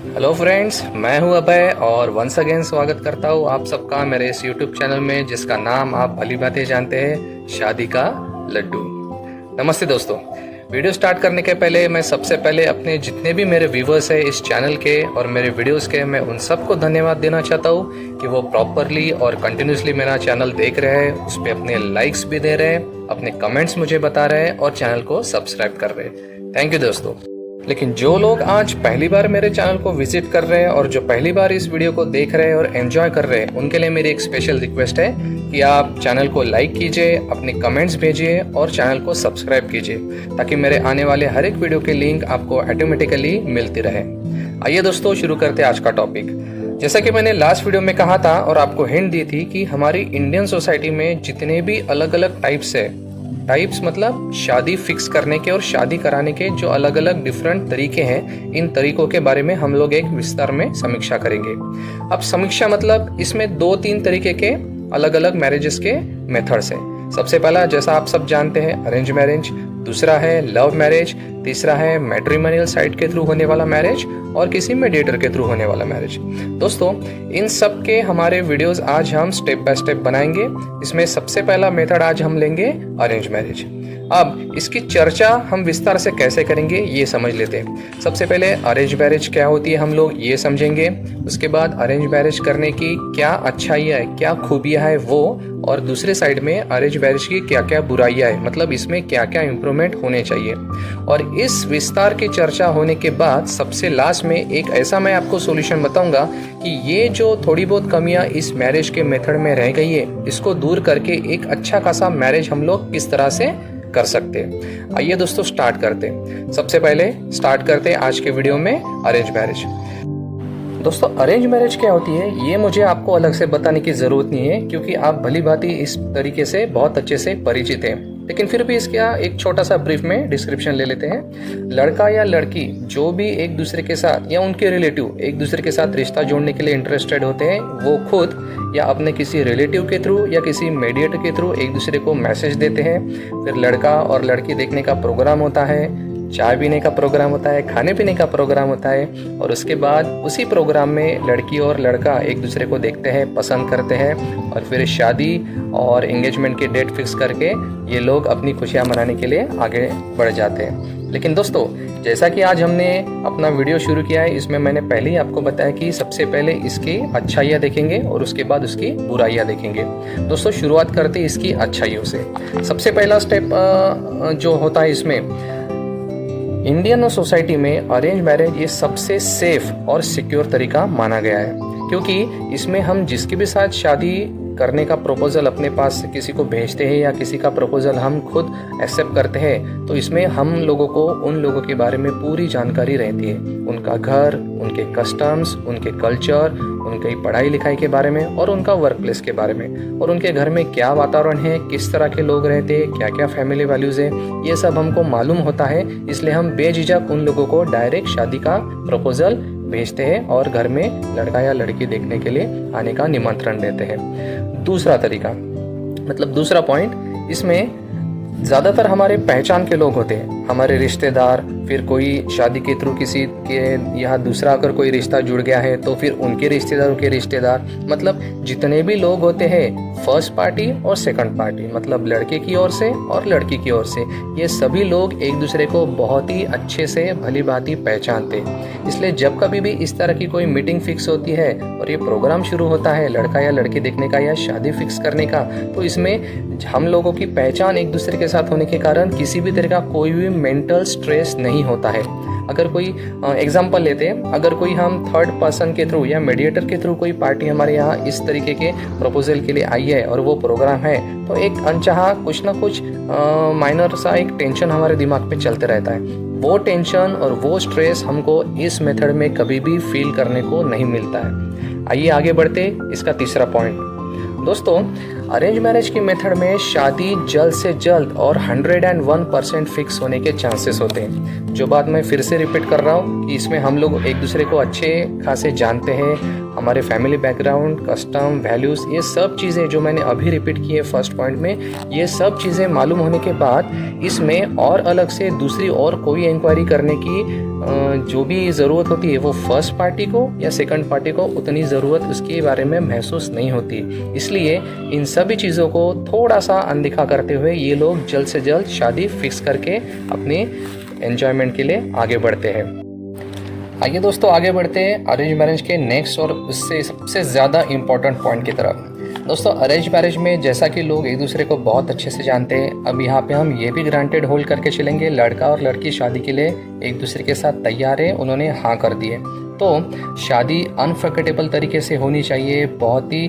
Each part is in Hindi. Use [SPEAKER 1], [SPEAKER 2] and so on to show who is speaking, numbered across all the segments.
[SPEAKER 1] हेलो फ्रेंड्स, मैं हूं अभय और वंस अगेन स्वागत करता हूं आप सबका मेरे इस यूट्यूब चैनल में जिसका नाम आप भली भांति जानते हैं, शादी का लड्डू। नमस्ते दोस्तों। वीडियो स्टार्ट करने के पहले मैं सबसे पहले अपने जितने भी मेरे व्यूवर्स हैं इस चैनल के और मेरे वीडियोस के, मैं उन सबको धन्यवाद देना चाहता हूं कि वो प्रॉपरली और कंटिन्यूसली मेरा चैनल देख रहे हैं, उस पर अपने लाइक्स भी दे रहे हैं, अपने कमेंट्स मुझे बता रहे हैं और चैनल को सब्सक्राइब कर रहे हैं। थैंक यू दोस्तों। लेकिन जो लोग आज पहली बार मेरे चैनल को विजिट कर रहे हैं और जो पहली बार इस वीडियो को देख रहे हैं और एंजॉय कर रहे हैं, उनके लिए मेरी एक स्पेशल रिक्वेस्ट है कि आप चैनल को लाइक कीजिए, अपने कमेंट्स भेजिए और चैनल को सब्सक्राइब कीजिए ताकि मेरे आने वाले हर एक वीडियो के लिंक आपको ऑटोमेटिकली मिलती रहे। आइए दोस्तों, शुरू करते हैं आज का टॉपिक। जैसा कि मैंने लास्ट वीडियो में कहा था और आपको हिंट दी थी कि हमारी इंडियन सोसाइटी में जितने भी अलग अलग टाइप्स मतलब शादी फिक्स करने के और शादी कराने के जो अलग अलग डिफरेंट तरीके हैं, इन तरीकों के बारे में हम लोग एक विस्तार में समीक्षा करेंगे। अब समीक्षा मतलब इसमें 2-3 तरीके के अलग अलग मैरिजेस के मेथड्स हैं। सबसे पहला, जैसा आप सब जानते हैं, अरेंज मैरिज, दूसरा है लव मैरिज, तीसरा है मैट्रिमोनियल साइट के थ्रू होने वाला मैरिज और किसी मीडिएटर के थ्रू होने वाला मैरिज। दोस्तों, इन सब के हमारे वीडियोस आज हम स्टेप बाय स्टेप बनाएंगे। इसमें सबसे पहला मेथड आज हम लेंगे अरेंज मैरिज। अब इसकी चर्चा हम विस्तार से कैसे करेंगे ये समझ लेते हैं। सबसे पहले अरेंज मैरिज क्या होती है हम लोग ये समझेंगे। उसके बाद अरेंज मैरिज करने की क्या अच्छाइयाँ है, क्या खूबियाँ है वो, और दूसरे साइड में अरेंज मैरिज की क्या क्या बुराइयाँ है, मतलब इसमें क्या क्या इम्प्रूवमेंट होने चाहिए। और इस विस्तार की चर्चा होने के बाद सबसे लास्ट में एक ऐसा मैं आपको सॉल्यूशन बताऊंगा कि ये जो थोड़ी बहुत कमियां इस मैरिज के मेथड में रह गई है, इसको दूर करके एक अच्छा खासा मैरिज हम लोग किस तरह से कर सकते हैं। आइए दोस्तों, स्टार्ट करते हैं। सबसे पहले स्टार्ट करते हैं आज के वीडियो में अरेंज मैरिज। दोस्तों, अरेंज मैरिज क्या होती है ये मुझे आपको अलग से बताने की जरूरत नहीं है क्योंकि आप भली भांति इस तरीके से बहुत अच्छे से परिचित हैं। लेकिन फिर भी इसका एक छोटा सा ब्रीफ में डिस्क्रिप्शन ले लेते हैं। लड़का या लड़की जो भी एक दूसरे के साथ या उनके रिलेटिव एक दूसरे के साथ रिश्ता जोड़ने के लिए इंटरेस्टेड होते हैं, वो खुद या अपने किसी रिलेटिव के थ्रू या किसी मीडिएटर के थ्रू एक दूसरे को मैसेज देते हैं। फिर लड़का और लड़की देखने का प्रोग्राम होता है, चाय पीने का प्रोग्राम होता है, खाने पीने का प्रोग्राम होता है, और उसके बाद उसी प्रोग्राम में लड़की और लड़का एक दूसरे को देखते हैं, पसंद करते हैं, और फिर शादी और एंगेजमेंट की डेट फिक्स करके ये लोग अपनी खुशियाँ मनाने के लिए आगे बढ़ जाते हैं। लेकिन दोस्तों, जैसा कि आज हमने अपना वीडियो शुरू किया है, इसमें मैंने पहले ही आपको बताया कि सबसे पहले इसकी अच्छाइयाँ देखेंगे और उसके बाद उसकी बुराइयाँ देखेंगे। दोस्तों, शुरुआत करते हैं इसकी अच्छाइयों से। सबसे पहला स्टेप जो होता है इसमें, इंडियन सोसाइटी में अरेंज मैरिज ये सबसे सेफ और सिक्योर तरीका माना गया है क्योंकि इसमें हम जिसके भी साथ शादी करने का प्रपोजल अपने पास से किसी को भेजते हैं या किसी का प्रपोजल हम खुद एक्सेप्ट करते हैं, तो इसमें हम लोगों को उन लोगों के बारे में पूरी जानकारी रहती है, उनका घर, उनके कस्टम्स, उनके कल्चर, उनकी पढ़ाई लिखाई के बारे में और उनका वर्क प्लेस के बारे में, और उनके घर में क्या वातावरण है, किस तरह के लोग रहते हैं, क्या क्या फैमिली वैल्यूज है, ये सब हमको मालूम होता है। इसलिए हम बेझिझक उन लोगों को डायरेक्ट शादी का प्रपोजल भेजते हैं और घर में लड़का या लड़की देखने के लिए आने का निमंत्रण देते हैं। दूसरा तरीका मतलब दूसरा पॉइंट, इसमें ज़्यादातर हमारे पहचान के लोग होते हैं, हमारे रिश्तेदार, फिर कोई शादी के थ्रू किसी के यहाँ दूसरा अगर कोई रिश्ता जुड़ गया है तो फिर उनके रिश्तेदारों के रिश्तेदार, मतलब जितने भी लोग होते हैं फर्स्ट पार्टी और सेकंड पार्टी, मतलब लड़के की ओर से और लड़की की ओर से, ये सभी लोग एक दूसरे को बहुत ही अच्छे से भली भांति पहचानते हैं। इसलिए जब कभी भी इस तरह की कोई मीटिंग फिक्स होती है और ये प्रोग्राम शुरू होता है लड़का या लड़की देखने का या शादी फिक्स करने का, तो इसमें हम लोगों की पहचान एक दूसरे के साथ होने के कारण किसी भी तरह का कोई भी मेंटल स्ट्रेस नहीं होता है। अगर कोई एग्जांपल लेते हैं, अगर कोई हम थर्ड पर्सन के थ्रू या मीडिएटर के थ्रू कोई पार्टी हमारे यहाँ इस तरीके के प्रपोजल के लिए आई है और वो प्रोग्राम है, तो एक अनचाहा कुछ ना कुछ माइनर सा एक टेंशन हमारे दिमाग पे चलते रहता है। वो टेंशन और वो स्ट्रेस हमको इस मेथड में कभी भी फील करने को नहीं मिलता है। आइए आगे बढ़ते इसका तीसरा पॉइंट। दोस्तों, अरेंज मैरिज की मेथड में शादी जल्द से जल्द और 101% फिक्स होने के चांसेस होते हैं। जो बात मैं फिर से रिपीट कर रहा हूँ कि इसमें हम लोग एक दूसरे को अच्छे खासे जानते हैं, हमारे फैमिली बैकग्राउंड, कस्टम, वैल्यूज़, ये सब चीज़ें जो मैंने अभी रिपीट की है फर्स्ट पॉइंट में, ये सब चीज़ें मालूम होने के बाद इसमें और अलग से दूसरी और कोई इंक्वायरी करने की जो भी ज़रूरत होती है वो फर्स्ट पार्टी को या सेकंड पार्टी को उतनी ज़रूरत उसके बारे में महसूस नहीं होती। इसलिए इन सभी चीज़ों को थोड़ा सा अनदेखा करते हुए ये लोग जल्द से जल्द शादी फिक्स करके अपनी एंजॉयमेंट के लिए आगे बढ़ते हैं। आइए दोस्तों, आगे बढ़ते हैं अरेंज मैरिज के नेक्स्ट और उससे सबसे ज़्यादा इम्पोर्टेंट पॉइंट की तरफ। दोस्तों, अरेंज मैरिज में जैसा कि लोग एक दूसरे को बहुत अच्छे से जानते हैं, अब यहाँ पे हम ये भी ग्रांटेड होल्ड करके चलेंगे लड़का और लड़की शादी के लिए एक दूसरे के साथ तैयार है, उन्होंने हाँ कर दिए, तो शादी अनफर्गेटेबल तरीके से होनी चाहिए, बहुत ही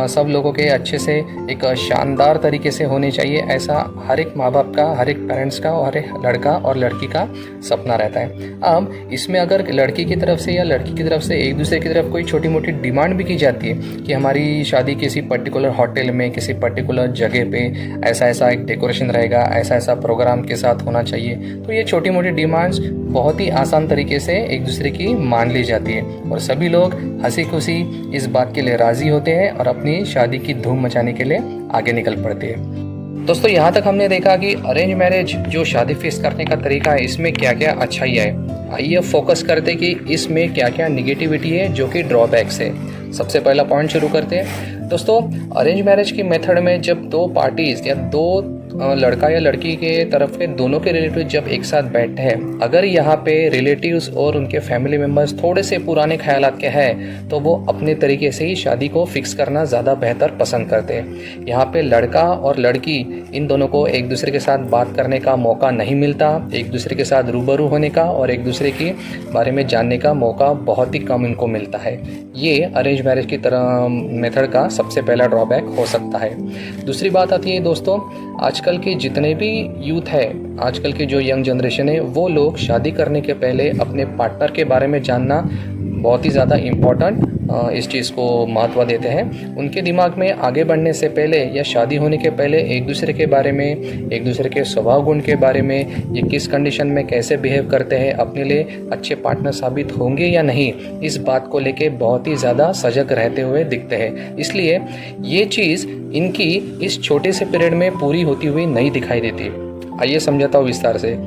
[SPEAKER 1] सब लोगों के अच्छे से एक शानदार तरीके से होनी चाहिए। ऐसा हर एक माँ बाप का, हर एक पेरेंट्स का और हर एक लड़का और लड़की का सपना रहता है। अब इसमें अगर लड़की की तरफ से या लड़की की तरफ से एक दूसरे की तरफ कोई छोटी मोटी डिमांड भी की जाती है कि हमारी शादी किसी पर्टिकुलर होटल में, किसी पर्टिकुलर जगह पे ऐसा ऐसा एक डेकोरेशन रहेगा, ऐसा ऐसा प्रोग्राम के साथ होना चाहिए, तो ये छोटी मोटी डिमांड्स बहुत ही आसान तरीके से एक दूसरे की मान ली जाती है और सभी लोग हंसी खुशी इस बात के लिए राजी होते हैं और अपनी शादी की धूम मचाने के लिए आगे निकल पड़ते हैं। दोस्तों, यहाँ तक हमने देखा कि अरेंज मैरिज जो शादी फिक्स करने का तरीका है, इसमें क्या क्या अच्छाई है। आइए फोकस करते कि इसमें क्या क्या निगेटिविटी है, जो कि ड्रॉबैक्स है। सबसे पहला पॉइंट शुरू करते हैं। दोस्तों, अरेंज मैरिज की मेथड में जब दो पार्टीज या दो लड़का या लड़की के तरफ के दोनों के रिलेटिव जब एक साथ बैठते हैं, अगर यहाँ पे रिलेटिव्स और उनके फैमिली मेम्बर्स थोड़े से पुराने ख्यालात के हैं, तो वो अपने तरीके से ही शादी को फिक्स करना ज़्यादा बेहतर पसंद करते हैं। यहाँ पे लड़का और लड़की इन दोनों को एक दूसरे के साथ बात करने का मौका नहीं मिलता, एक दूसरे के साथ रूबरू होने का और एक दूसरे के बारे में जानने का मौका बहुत ही कम इनको मिलता है। ये अरेंज मैरिज की तरह मेथड का सबसे पहला ड्रॉबैक हो सकता है। दूसरी बात आती है दोस्तों, आजकल के जितने भी यूथ है, आजकल की जो यंग जनरेशन है, वो लोग शादी करने के पहले अपने पार्टनर के बारे में जानना बहुत ही ज़्यादा इम्पोर्टेंट इस चीज़ को महत्व देते हैं। उनके दिमाग में आगे बढ़ने से पहले या शादी होने के पहले एक दूसरे के बारे में, एक दूसरे के स्वभाव गुण के बारे में, ये किस कंडीशन में कैसे बिहेव करते हैं, अपने लिए अच्छे पार्टनर साबित होंगे या नहीं, इस बात को लेके बहुत ही ज़्यादा सजग रहते हुए दिखते हैं। इसलिए ये चीज़ इनकी इस छोटे से पीरियड में पूरी होती हुई नहीं दिखाई देती। आइए समझाता हूँ विस्तार से।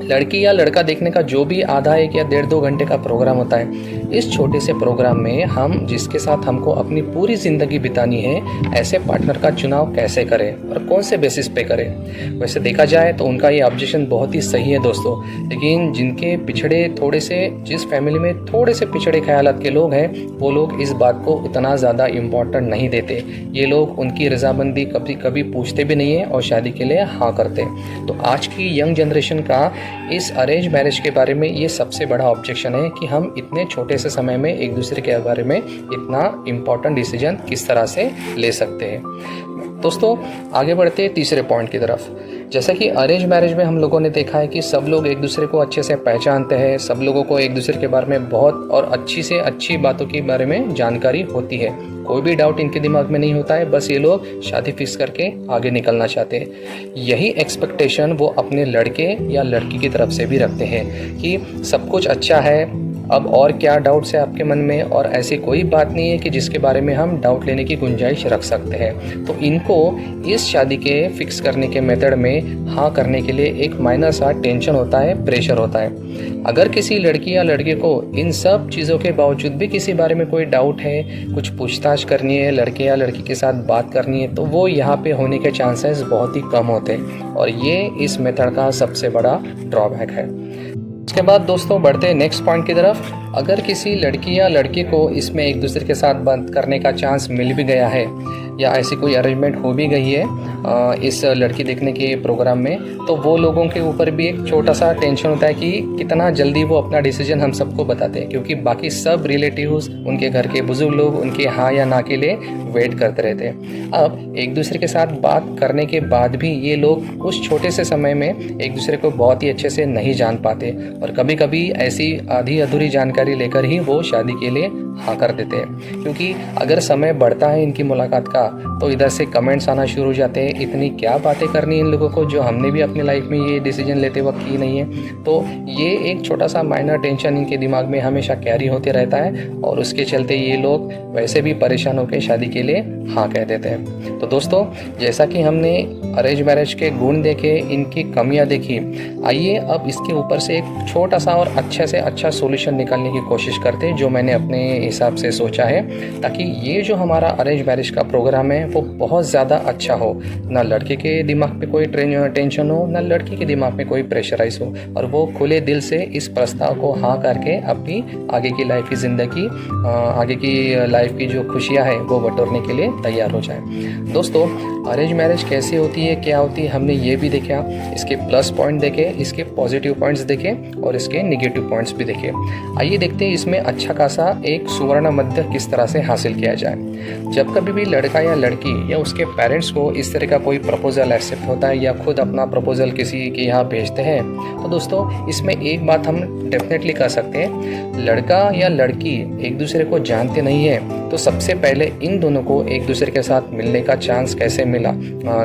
[SPEAKER 1] लड़की या लड़का देखने का जो भी आधा 1 या 1.5-2 घंटे का प्रोग्राम होता है, इस छोटे से प्रोग्राम में हम जिसके साथ हमको अपनी पूरी ज़िंदगी बितानी है, ऐसे पार्टनर का चुनाव कैसे करें और कौन से बेसिस पे करें। वैसे देखा जाए तो उनका ये ऑब्जेक्शन बहुत ही सही है दोस्तों, लेकिन जिनके पिछड़े थोड़े से, जिस फैमिली में थोड़े से पिछड़े ख्यालात के लोग हैं, वो लोग इस बात को इतना ज़्यादा इम्पोर्टेंट नहीं देते। ये लोग उनकी रजामंदी कभी कभी पूछते भी नहीं है और शादी के लिए हाँ करते। तो आज की यंग जनरेशन का इस अरेंज मैरिज के बारे में ये सबसे बड़ा ऑब्जेक्शन है कि हम इतने छोटे से समय में एक दूसरे के बारे में इतना इम्पोर्टेंट डिसीजन किस तरह से ले सकते हैं। दोस्तों, आगे बढ़ते हैं तीसरे पॉइंट की तरफ। जैसा कि अरेंज मैरिज में हम लोगों ने देखा है कि सब लोग एक दूसरे को अच्छे से पहचानते हैं, सब लोगों को एक दूसरे के बारे में बहुत और अच्छी से अच्छी बातों के बारे में जानकारी होती है। कोई भी डाउट इनके दिमाग में नहीं होता है, बस ये लोग शादी फिक्स करके आगे निकलना चाहते हैं। यही एक्सपेक्टेशन वो अपने लड़के या लड़की की तरफ से भी रखते हैं कि सब कुछ अच्छा है, अब और क्या डाउट्स है आपके मन में, और ऐसी कोई बात नहीं है कि जिसके बारे में हम डाउट लेने की गुंजाइश रख सकते हैं। तो इनको इस शादी के फिक्स करने के मेथड में हाँ करने के लिए एक माइनर सा टेंशन होता है, प्रेशर होता है। अगर किसी लड़की या लड़के को इन सब चीज़ों के बावजूद भी किसी बारे में कोई डाउट है, कुछ पूछताछ करनी है, लड़के या लड़की के साथ बात करनी है, तो वो यहाँ पे होने के चांसेस बहुत ही कम होते हैं और ये इस मेथड का सबसे बड़ा ड्रॉबैक है। इसके बाद दोस्तों बढ़ते हैं नेक्स्ट पॉइंट की तरफ। अगर किसी लड़की या लड़के को इसमें एक दूसरे के साथ बात करने का चांस मिल भी गया है या ऐसी कोई अरेंजमेंट हो भी गई है इस लड़की देखने के प्रोग्राम में, तो वो लोगों के ऊपर भी एक छोटा सा टेंशन होता है कि कितना जल्दी वो अपना डिसीजन हम सबको बताते हैं, क्योंकि बाकी सब रिलेटिव्स, उनके घर के बुजुर्ग लोग उनके हाँ या ना के लिए वेट करते रहते हैं। अब एक दूसरे के साथ बात करने के बाद भी ये लोग उस छोटे से समय में एक दूसरे को बहुत ही अच्छे से नहीं जान पाते और कभी कभी ऐसी आधी अधूरी जानकारी जानकारी लेकर ही वो शादी के लिए हाँ कर देते हैं। क्योंकि अगर समय बढ़ता है इनकी मुलाकात का तो इधर से कमेंट्स आना शुरू हो जाते हैं, इतनी क्या बातें करनी इन लोगों को जो हमने भी अपनी लाइफ में ये डिसीजन लेते वक्त की नहीं है। तो ये एक छोटा सा माइनर टेंशन इनके दिमाग में हमेशा कैरी होते रहता है और उसके चलते ये लोग वैसे भी परेशान होकर शादी के लिए हाँ कह देते हैं। तो दोस्तों, जैसा कि हमने अरेंज मैरिज के गुण देखे, इनकी कमियां देखी, आइए अब इसके ऊपर से एक छोटा सा और अच्छे से अच्छा सॉल्यूशन निकालने की कोशिश करते हैं जो मैंने अपने हिसाब से सोचा है, ताकि ये जो हमारा अरेंज मैरिज का प्रोग्राम है वो बहुत ज़्यादा अच्छा हो। ना लड़के के दिमाग पे कोई टेंशन हो, ना लड़की के दिमाग में कोई प्रेशराइज हो, और वो खुले दिल से इस प्रस्ताव को हाँ करके अपनी आगे की लाइफ की ज़िंदगी, आगे की लाइफ की जो खुशियाँ हैं वो बटोरने के लिए तैयार हो जाए। दोस्तों, अरेंज मैरिज कैसी होती है, क्या होती है, हमने ये भी देखा, इसके प्लस पॉइंट देखे, इसके पॉजिटिव पॉइंट्स देखे और इसके नेगेटिव पॉइंट्स भी देखे। आइए देखते हैं इसमें अच्छा खासा एक सुवर्ण मध्य किस तरह से हासिल किया जाए। जब कभी भी लड़का या लड़की या उसके पेरेंट्स को इस तरह का कोई प्रपोजल एक्सेप्ट होता है या खुद अपना प्रपोजल किसी के यहाँ भेजते हैं, तो दोस्तों इसमें एक बात हम डेफिनेटली कर सकते हैं, लड़का या लड़की एक दूसरे को जानते नहीं है तो सबसे पहले इन दोनों को एक दूसरे के साथ मिलने का चांस कैसे मिला,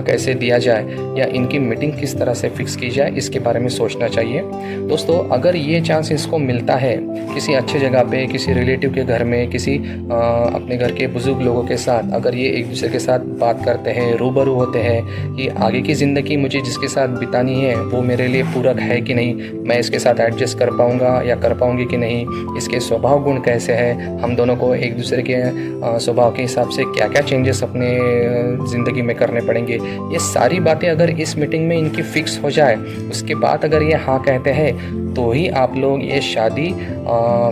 [SPEAKER 1] कैसे दिया जाए या इनकी मीटिंग किस तरह से फिक्स की जाए, इसके बारे में सोचना चाहिए। दोस्तों, अगर ये चांस इसको मिलता है किसी अच्छे जगह पे, किसी रिलेटिव के घर में, किसी अपने घर के बुजुर्ग लोगों के साथ, अगर ये एक दूसरे के साथ बात करते हैं, रूबरू होते हैं कि आगे की ज़िंदगी मुझे जिसके साथ बितानी है वो मेरे लिए पूरक है कि नहीं, मैं इसके साथ एडजस्ट कर पाऊँगा या कर पाऊँगी कि नहीं, इसके स्वभाव गुण कैसे हैं, हम दोनों को एक दूसरे के स्वभाव के हिसाब से क्या क्या चेंजेस अपने ज़िंदगी में करने पड़ेंगे, ये सारी बातें अगर इस मीटिंग में इनकी फिक्स हो जाए, उसके बाद अगर ये हाँ कहते हैं तो ही आप लोग ये शादी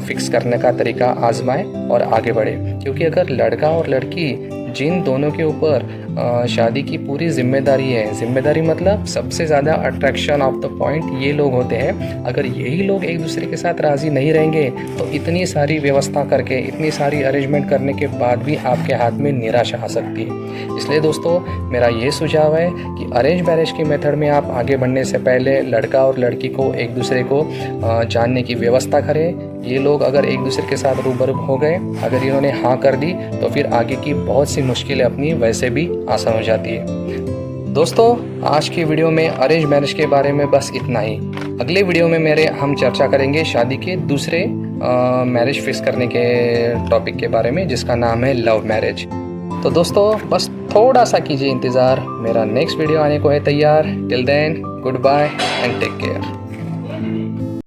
[SPEAKER 1] फिक्स करने का तरीका आजमाएं और आगे बढ़े। क्योंकि अगर लड़का और लड़की जिन दोनों के ऊपर शादी की पूरी जिम्मेदारी है, जिम्मेदारी मतलब सबसे ज़्यादा अट्रैक्शन ऑफ द पॉइंट ये लोग होते हैं, अगर यही लोग एक दूसरे के साथ राज़ी नहीं रहेंगे तो इतनी सारी व्यवस्था करके, इतनी सारी अरेंजमेंट करने के बाद भी आपके हाथ में निराशा आ सकती है। इसलिए दोस्तों, मेरा ये सुझाव है कि अरेंज मैरिज की मेथड में आप आगे बढ़ने से पहले लड़का और लड़की को एक दूसरे को जानने की व्यवस्था करें। ये लोग अगर एक दूसरे के साथ रूबरू हो गए, अगर इन्होंने हाँ कर दी तो फिर आगे की बहुत सी मुश्किलें अपनी वैसे भी आसान हो जाती है। दोस्तों, आज की वीडियो में अरेंज मैरिज के बारे में बस इतना ही। अगले वीडियो में हम चर्चा करेंगे शादी के दूसरे मैरिज फिक्स करने के टॉपिक के बारे में, जिसका नाम है लव मैरिज। तो दोस्तों, बस थोड़ा सा कीजिए इंतज़ार, मेरा नेक्स्ट वीडियो आने को है तैयार। Till then, goodbye and take care.